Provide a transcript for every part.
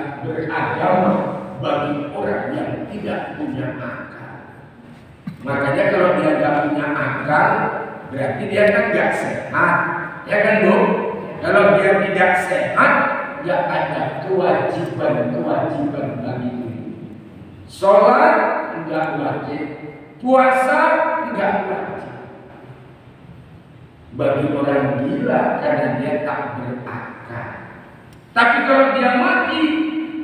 tidak beragama bagi orang yang tidak punya akal. Makanya kalau dia tidak punya akal, berarti dia kan nggak sehat, ya kan Bu? Kalau dia tidak sehat, ya ada kewajiban bagi diri. Sholat enggak wajib, puasa enggak wajib. Bagi orang gila karena dia tak berakal. Tapi kalau dia mati,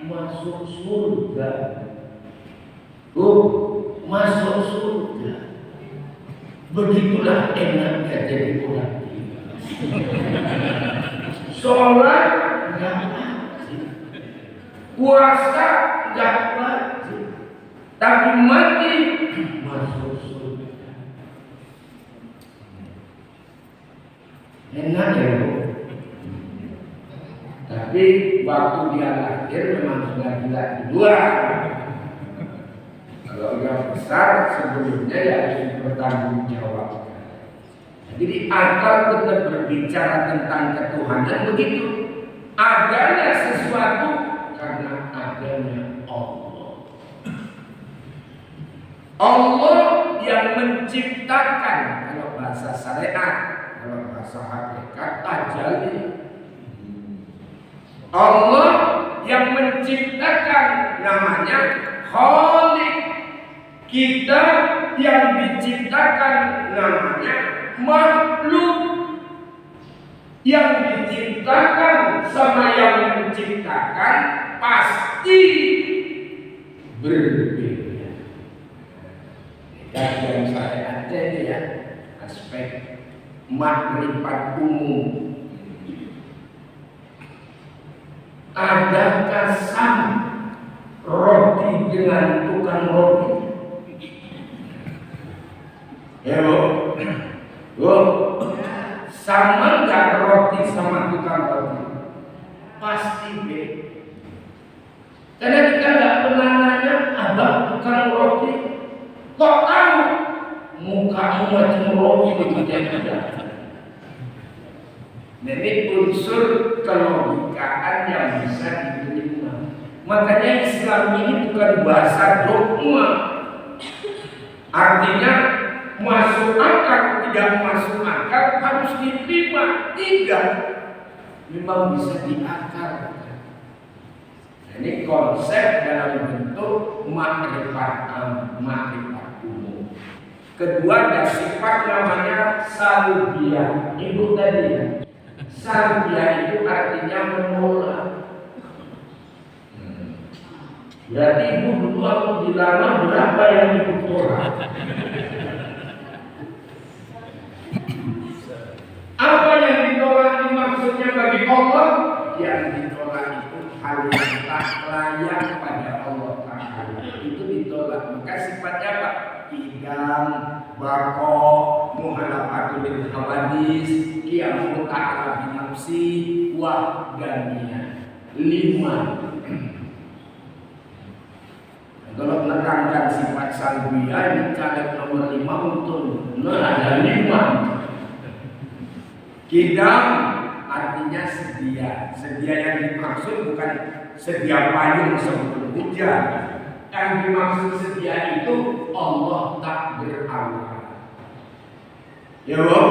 masuk surga. Masuk surga. Begitulah enaknya jadi orang gila. Sholat enggak wajib, puasa enggak wajib, tapi mati masuk surga. Enak ya Bu. Tapi waktu dia lahir memang sudah gila duluan. Kalau yang besar sebelumnya ya harus bertanggung jawab. Jadi akal tetap berbicara tentang ketuhanan begitu. Adanya sesuatu karena adanya Allah. Allah yang menciptakan, kalau bahasa syariat, kalau bahasa hakikat tajali. Allah yang menciptakan namanya Khaliq. Kita yang diciptakan namanya makhluk. Yang diciptakan sama yang menciptakan pasti berbeda. Kajian syariat ini ya, aspek makrifat umum. Adakah sama roti dengan tukang roti? Ya Bu? Sama nggak roti sama tukang roti? Pasti beda. Karena kita nggak pernah nanya, abang tukang roti, kok tahu mukamu macam roti begitu ya? Ini unsur kelogikaan yang bisa diterima. Makanya Islam ini bukan bahasa dogma. Artinya masuk akal, tidak masuk akal harus diterima. Tidak, memang bisa diakalkan. Ini konsep dalam bentuk makrifat umum. Kedua ada sifat namanya salbiyah. Ibu tadi ya. Salbiyah itu artinya menolak. Berarti ibu dulu aku dilamar berapa yang ibu tolak? Apa yang ditolak ini maksudnya bagi Allah? Yang ditolak itu hal yang tak layak pada Allah Ta'ala. Itu ditolak. Maka sifatnya apa? Idam, bako, muhalafatul hawadis, qiyamu ta'ala binafsi, wahdaniyah. 5. Kalau menerangkan sifat salbiyah ini caleg nomor 5 untuk ada 5. Kidam artinya sedia. Sedia yang dimaksud bukan sedia payung sebelum hujan. Yang dimaksud sedia itu Allah tak berawal. Ya Bu?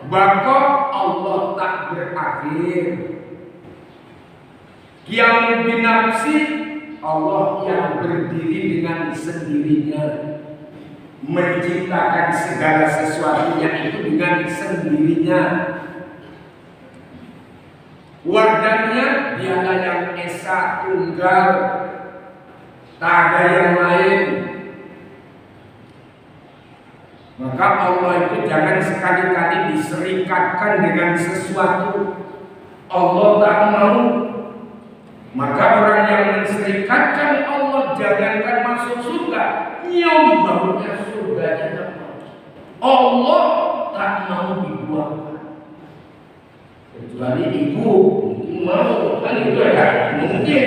Bako Allah tak berakhir. Qiyamu binafsi Allah yang berdiri dengan sendirinya, menciptakan segala sesuatunya itu dengan sendirinya. Wadahnya dialah yang esa tunggal, tak ada yang lain. Maka Allah itu jangan sekali-kali diserikatkan dengan sesuatu. Allah tak mau. Maka orang yang menserikatkan Allah jangankan masuk surga, nyium baunya surga tidak mau. Allah tak mau dibuang. Kecuali ibu mau, kan itu ya mungkin,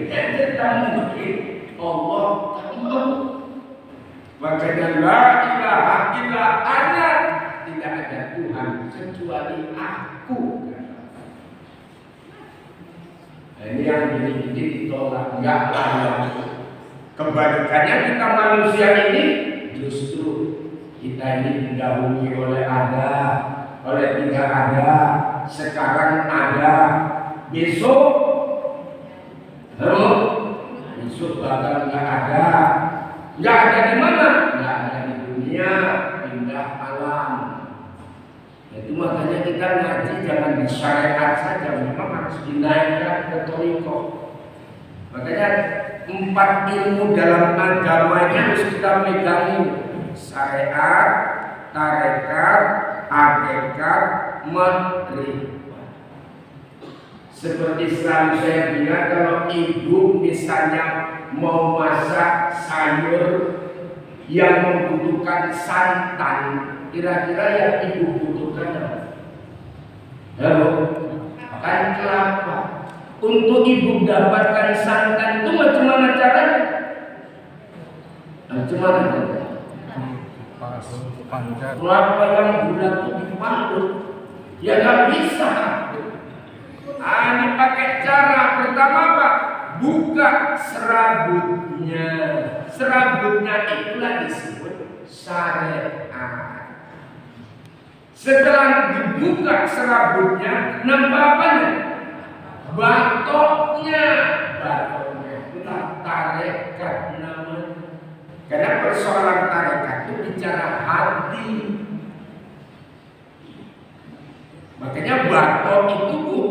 tidak mungkin. Allah tak mau. Makanya la ilaha illa ana, tidak ada Tuhan kecuali aku. Nah, ini yang gini-gini ditolak, enggak layak. Kebalikannya kita manusia ini justru kita ini didahului oleh ada, oleh tidak ada, sekarang ada, besok besok bakal nggak ada. Nggak ada di mana? Nggak ada di dunia, pindah alam. Itu makanya kita ngaji jangan disyariat saja, memang harus dinaikkan ke toriko. Makanya 4 ilmu dalam agama ini harus kita pegangi: syariat, tarekat, hakikat, makrifat. Seperti selalu saya bilang, kalau ibu misalnya mau masak sayur yang membutuhkan santan, kira-kira yang ibu butuhkan apa? Halo? Kan kelapa. Untuk ibu dapatkan santan itu macam mana caranya? Macam mana caranya? Kelapa yang bulat itu diparut, ya nggak bisa. Ini pakai cara pertama apa? Buka serabutnya. Serabutnya itulah disebut syariat. Setelah dibuka serabutnya, nampak apa nih? Batoknya. Batoknya itulah tarekat namanya. Karena persoalan tarekat itu bicara hati. Makanya batok itu,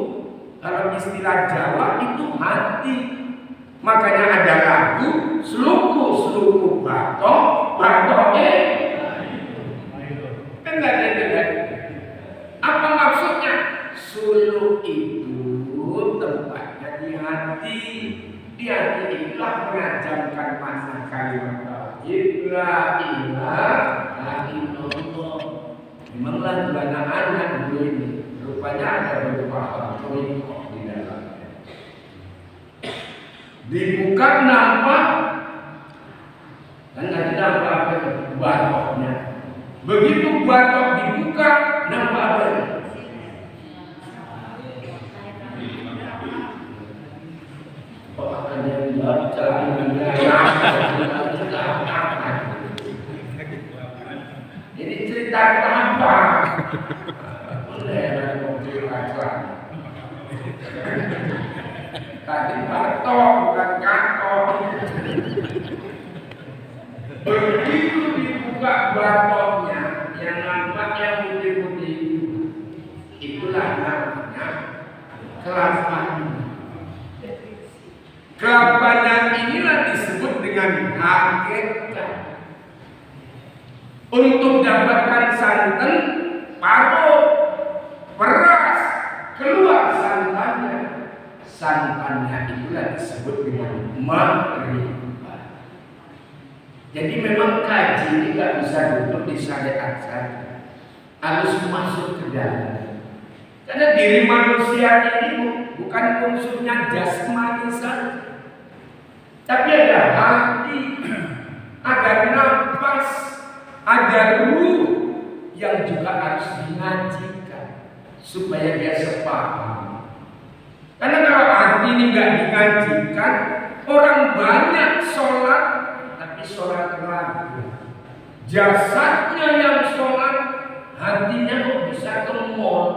kalau istilah Jawa itu hati. Makanya ada lagu seluku batok, batoknya. Kan nggak ada. Apa maksudnya? Suluk itu tempatnya di hati. Di hati itulah mengajarkan makna kalimat tauhid la ilaha illallah. Memang lagu anak-anak dulu ini rupanya ada beberapa toriko di dalamnya. Dibuka nampak, kan tadi nampak apa itu? Batoknya. Begitu batok dibuka, nampak apa itu? Kok akan yang jawab celananya? Ini cerita apa? Tadi batok bukan kantor. Begitu dibuka batoknya, yang nampaknya putih-putih, itulah namanya kelapa. Kelapanya inilah disebut dengan hakikat. Untuk dapatkan santan, parut, peras, keluar santannya. Santannya itulah disebut dengan makrifat. Jadi memang kaji ini tidak bisa duduk di syariat saja, harus masuk ke dalam. Karena diri manusia ini bukan unsurnya jasmani saja, tapi ada hati, ada nafas, ada ruh yang juga harus dinajikan supaya dia sepaham. Karena kalau hati ini nggak dinajikan, orang banyak sholat tapi sholat ragu. Jasadnya yang sholat, hatinya kok bisa ke mall?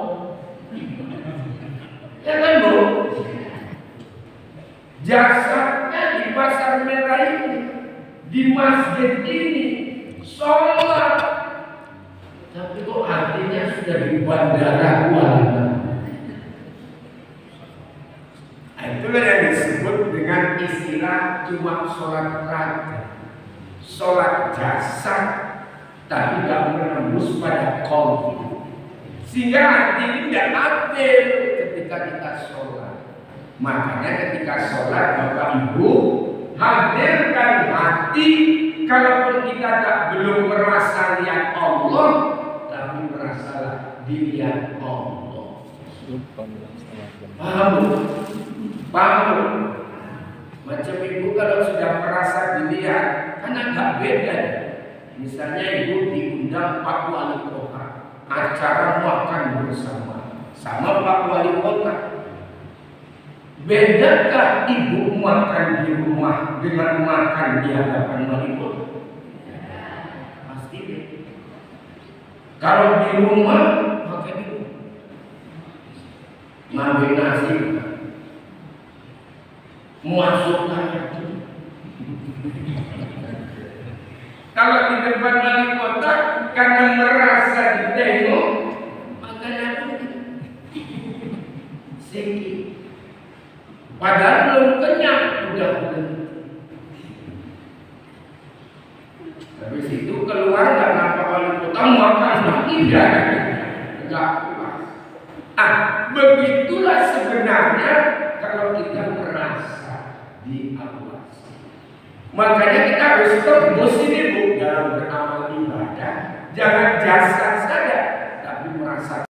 Ya kan bu? Jasadnya di pasar merah ini, di masjid ini, sholat, tapi kok hatinya sudah di bandara Kuala Lumpur. Itulah yang disebut dengan istilah cuma sholat raga, sholat jasad, tapi tidak menembus pada qalbi. Sehingga hati ini tidak adil ketika kita sholat. Makanya ketika sholat Bapak Ibu hadirkan hati. Kalaupun kita belum merasa lihat Allah, tapi merasa dilihat Allah. Paham? Paham? Macam ibu kalau sudah merasa dilihat, kan agak beda. Misalnya ibu diundang Pak Wali Kota, acara makan bersama, sama Pak Wali Kota. Bedakah ibu makan di rumah dengan makan di hadapan wali kota? Pasti beda. Kalau di rumah makan di rumah, ngambil nasi, masukkan itu. Kalau di depan wali kota karena merasa ditengok, makan apa? Sedikit. Padahal belum kenyang, udah kenyang. Habis itu keluar nggak nampak wali kota makan tidak, nggak puas. Begitulah sebenarnya kalau kita merasa diawasi. Makanya kita harus tembus ini Bu dalam beramal ibadah. Jangan jasad saja, tapi merasa